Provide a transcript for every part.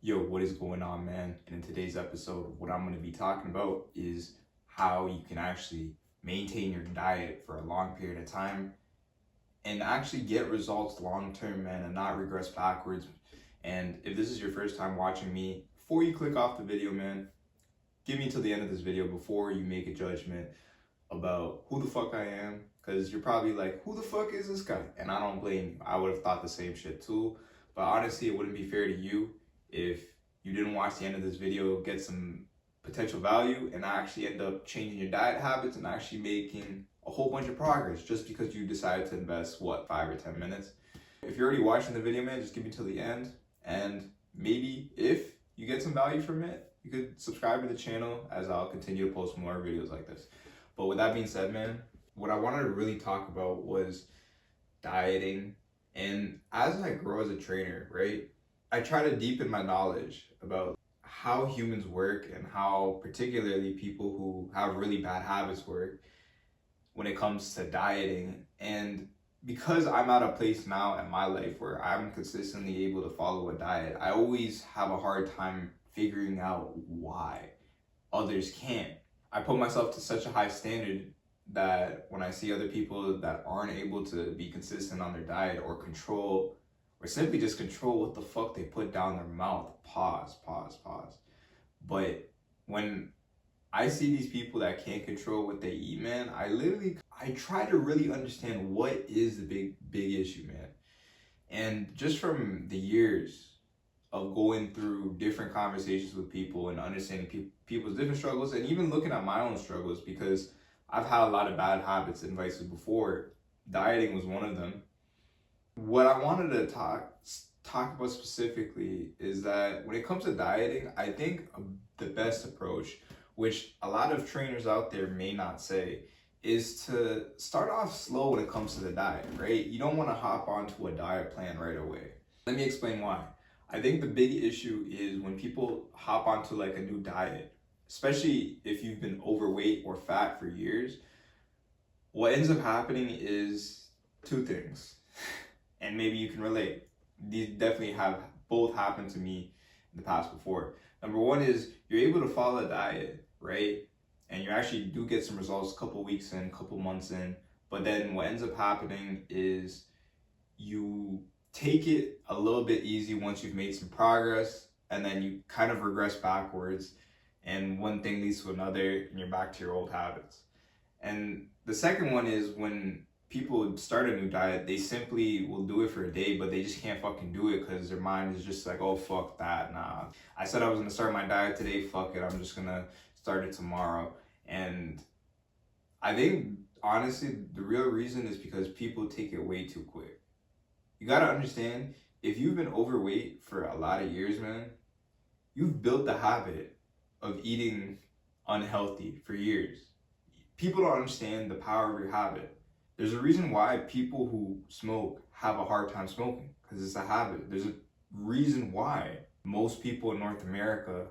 Yo, what is going on, man? And in today's episode, what I'm going to be talking about is how you can actually maintain your diet for a long period of time and actually get results long term, man, and not regress backwards. And if this is your first time watching me, before you click off the video, man, give me till the end of this video before you make a judgment about who the fuck I am, because you're probably like, who the fuck is this guy? And I don't blame you. I would have thought the same shit too. But honestly, it wouldn't be fair to you if you didn't watch the end of this video, get some potential value, and actually end up changing your diet habits and actually making a whole bunch of progress just because you decided to invest, 5 or 10 minutes. If you're already watching the video, man, just give me till the end. And maybe if you get some value from it, you could subscribe to the channel as I'll continue to post more videos like this. But with that being said, man, what I wanted to really talk about was dieting. And as I grow as a trainer, right, I try to deepen my knowledge about how humans work and how particularly people who have really bad habits work when it comes to dieting. And because I'm at a place now in my life where I'm consistently able to follow a diet, I always have a hard time figuring out why others can't. I put myself to such a high standard that when I see other people that aren't able to be consistent on their diet or control, or simply just control what the fuck they put down their mouth, pause. But when I see these people that can't control what they eat, man, I try to really understand what is the big issue, man. And just from the years of going through different conversations with people and understanding people's different struggles, and even looking at my own struggles, because I've had a lot of bad habits and vices before. Dieting was one of them. What I wanted to talk about specifically is that when it comes to dieting, I think the best approach, which a lot of trainers out there may not say, is to start off slow when it comes to the diet, right? You don't want to hop onto a diet plan right away. Let me explain why. I think the big issue is when people hop onto like a new diet, especially if you've been overweight or fat for years, what ends up happening is two things. And maybe you can relate. These definitely have both happened to me in the past before. Number one is you're able to follow a diet, right? And you actually do get some results a couple weeks in, couple months in. But then what ends up happening is you take it a little bit easy once you've made some progress, and then you kind of regress backwards, and one thing leads to another, and you're back to your old habits. And the second one is when people start a new diet, they simply will do it for a day, but they just can't fucking do it because their mind is just like, oh, fuck that, nah. I said I was gonna start my diet today, fuck it, I'm just gonna start it tomorrow. And I think, honestly, the real reason is because people take it way too quick. You gotta understand, if you've been overweight for a lot of years, man, you've built the habit of eating unhealthy for years. People don't understand the power of your habit. There's a reason why people who smoke have a hard time smoking, because it's a habit. There's a reason why most people in North America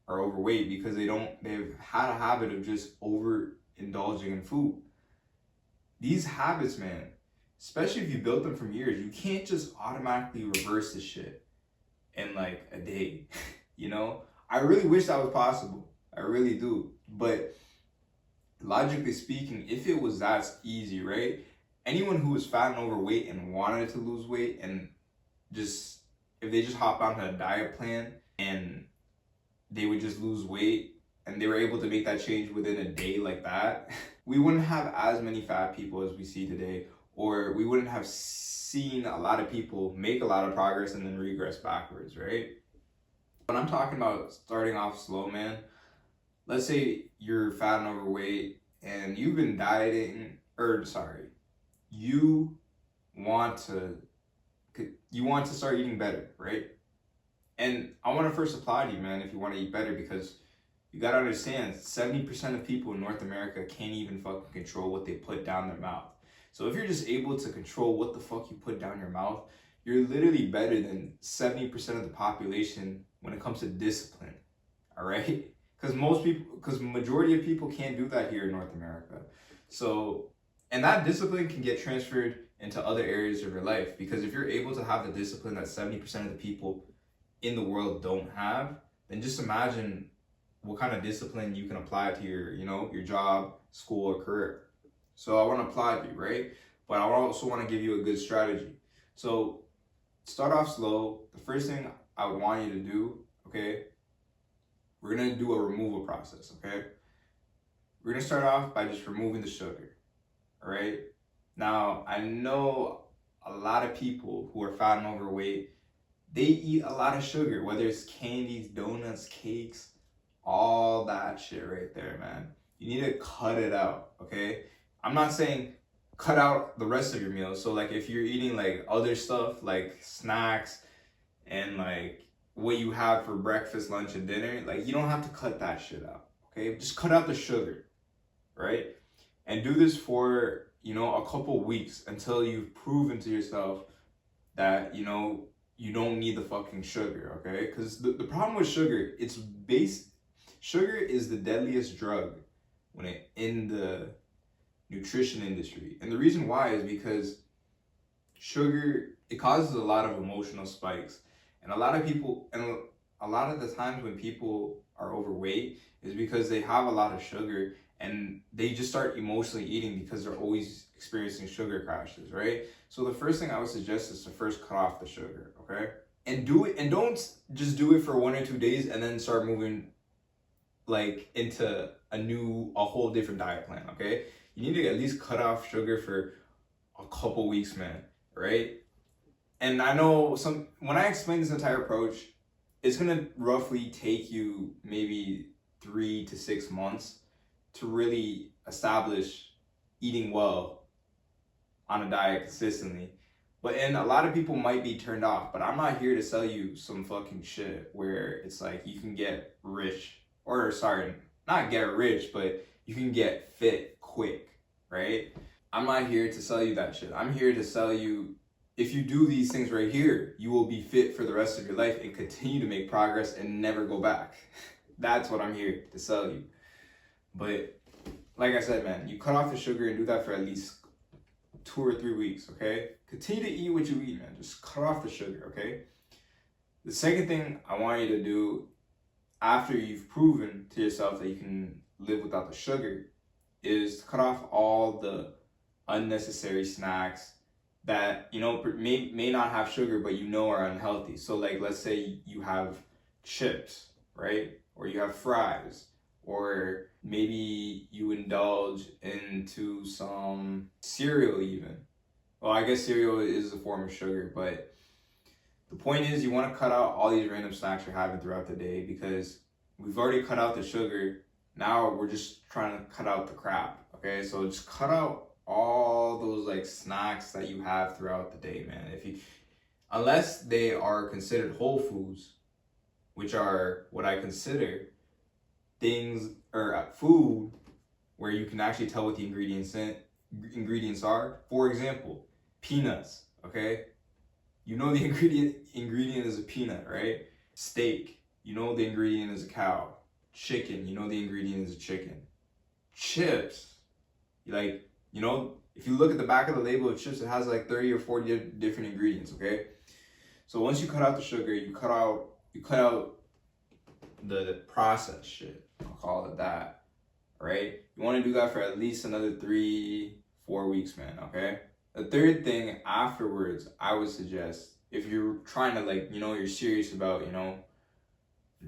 are overweight, because they've had a habit of just overindulging in food. These habits, man, especially if you built them from years, you can't just automatically reverse this shit in like a day, you know? I really wish that was possible. I really do. But logically speaking, if it was that easy, right? Anyone who was fat and overweight and wanted to lose weight, and if they just hopped onto a diet plan and they would just lose weight and they were able to make that change within a day like that, we wouldn't have as many fat people as we see today, or we wouldn't have seen a lot of people make a lot of progress and then regress backwards, right? When I'm talking about starting off slow, man, let's say you're fat and overweight and you've been dieting, you want to start eating better, right? And I want to first applaud you, man, if you want to eat better, because you got to understand 70% of people in North America can't even fucking control what they put down their mouth. So if you're just able to control what the fuck you put down your mouth, you're literally better than 70% of the population when it comes to discipline, all right? Because majority of people can't do that here in North America. So, and that discipline can get transferred into other areas of your life, because if you're able to have the discipline that 70% of the people in the world don't have, then just imagine what kind of discipline you can apply to your, your job, school, or career. So I want to applaud you, right? But I also want to give you a good strategy. So start off slow. The first thing I would want you to do, okay, we're going to do a removal process, okay? We're going to start off by just removing the sugar, all right? Now, I know a lot of people who are fat and overweight, they eat a lot of sugar, whether it's candies, donuts, cakes, all that shit right there, man. You need to cut it out, okay? I'm not saying cut out the rest of your meals. So like if you're eating like other stuff like snacks and like what you have for breakfast, lunch, and dinner, like you don't have to cut that shit out, okay? Just cut out the sugar, right? And do this for, a couple weeks until you've proven to yourself that, you don't need the fucking sugar, okay? Because the problem with sugar, sugar is the deadliest drug in the nutrition industry. And the reason why is because sugar, it causes a lot of emotional spikes. And a lot of the times when people are overweight is because they have a lot of sugar and they just start emotionally eating because they're always experiencing sugar crashes, right? So the first thing I would suggest is to first cut off the sugar, okay? And don't just do it for 1 or 2 days and then start moving like into a whole different diet plan, okay? You need to at least cut off sugar for a couple weeks, man, right? And I know when I explain this entire approach, it's gonna roughly take you maybe 3 to 6 months to really establish eating well on a diet consistently. And a lot of people might be turned off, but I'm not here to sell you some fucking shit where it's like you can get rich, or sorry, not get rich, but you can get fit quick, right? I'm not here to sell you that shit. I'm here to sell you, if you do these things right here, you will be fit for the rest of your life and continue to make progress and never go back. That's what I'm here to sell you. But like I said, man, you cut off the sugar and do that for at least 2 or 3 weeks, okay? Continue to eat what you eat, man. Just cut off the sugar, okay? The second thing I want you to do after you've proven to yourself that you can live without the sugar is to cut off all the unnecessary snacks that, may not have sugar, but are unhealthy. So like, let's say you have chips, right? Or you have fries, or maybe you indulge into some cereal even. Well, I guess cereal is a form of sugar, but the point is you want to cut out all these random snacks you're having throughout the day because we've already cut out the sugar. Now we're just trying to cut out the crap, okay? So just cut out all those like snacks that you have throughout the day, man. Unless they are considered whole foods, which are what I consider things or food where you can actually tell what the ingredients are. For example, peanuts, okay? You know the ingredient is a peanut, right? Steak, you know the ingredient is a cow. Chicken, you know the ingredient is a chicken. Chips, if you look at the back of the label of chips, it has like 30 or 40 different ingredients, okay? So once you cut out the sugar, you cut out the processed shit. I'll call it that, right? You want to do that for at least another 3-4 weeks, man, okay? The third thing afterwards, I would suggest, if you're trying to you're serious about,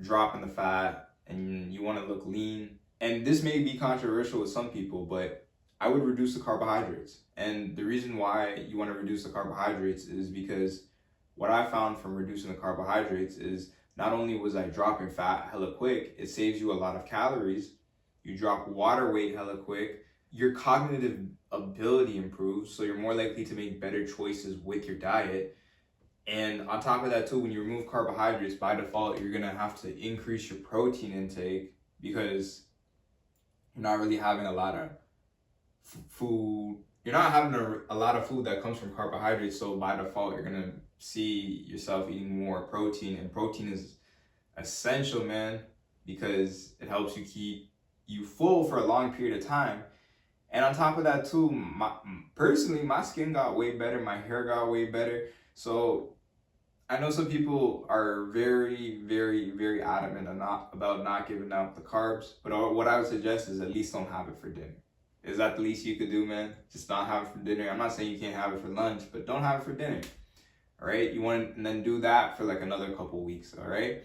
dropping the fat and you want to look lean, and this may be controversial with some people, but I would reduce the carbohydrates. And the reason why you want to reduce the carbohydrates is because what I found from reducing the carbohydrates is not only was I dropping fat hella quick, it saves you a lot of calories. You drop water weight hella quick. Your cognitive ability improves, so you're more likely to make better choices with your diet. And on top of that too, when you remove carbohydrates, by default, you're gonna have to increase your protein intake because you're not really having a lot of food. You're not having a lot of food that comes from carbohydrates, so by default, you're gonna see yourself eating more protein. And protein is essential, man, because it helps you keep you full for a long period of time. And on top of that too, personally, my skin got way better, my hair got way better. So I know some people are very, very, very adamant about not giving up the carbs, but what I would suggest is at least don't have it for dinner. Is that the least you could do, man? Just not have it for dinner. I'm not saying you can't have it for lunch, but don't have it for dinner. All right, you want to, and then do that for like another couple weeks. All right,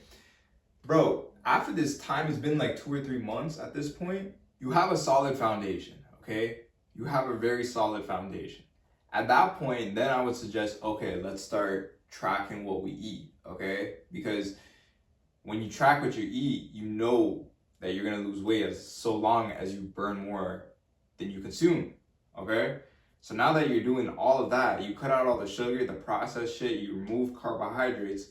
bro. After this time, it's been like 2 or 3 months at this point. You have a solid foundation. Okay, you have a very solid foundation. At that point, then I would suggest, okay, let's start tracking what we eat. Okay, because when you track what you eat, you know that you're gonna lose weight as so long as you burn more than you consume. Okay? So now that you're doing all of that, you cut out all the sugar, the processed shit, you remove carbohydrates,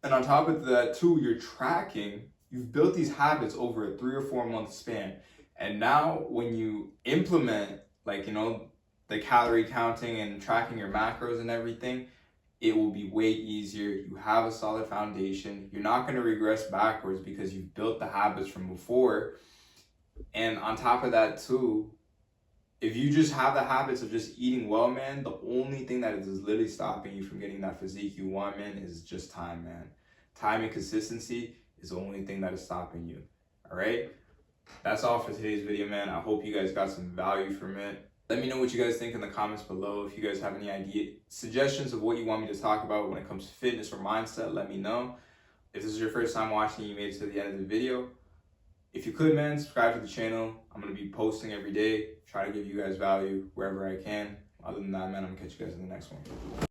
and on top of that too, you're tracking, you've built these habits over a 3 or 4 month span. And now when you implement like, the calorie counting and tracking your macros and everything, it will be way easier. You have a solid foundation. You're not going to regress backwards because you've built the habits from before. And on top of that too, if you just have the habits of just eating well, man, the only thing that is literally stopping you from getting that physique you want, man, is just time, man. Time and consistency is the only thing that is stopping you. All right? That's all for today's video, man. I hope you guys got some value from it. Let me know what you guys think in the comments below. If you guys have any suggestions of what you want me to talk about when it comes to fitness or mindset, let me know. If this is your first time watching, you made it to the end of the video. If you could, man, subscribe to the channel. I'm going to be posting every day, try to give you guys value wherever I can. Other than that, man, I'm going to catch you guys in the next one.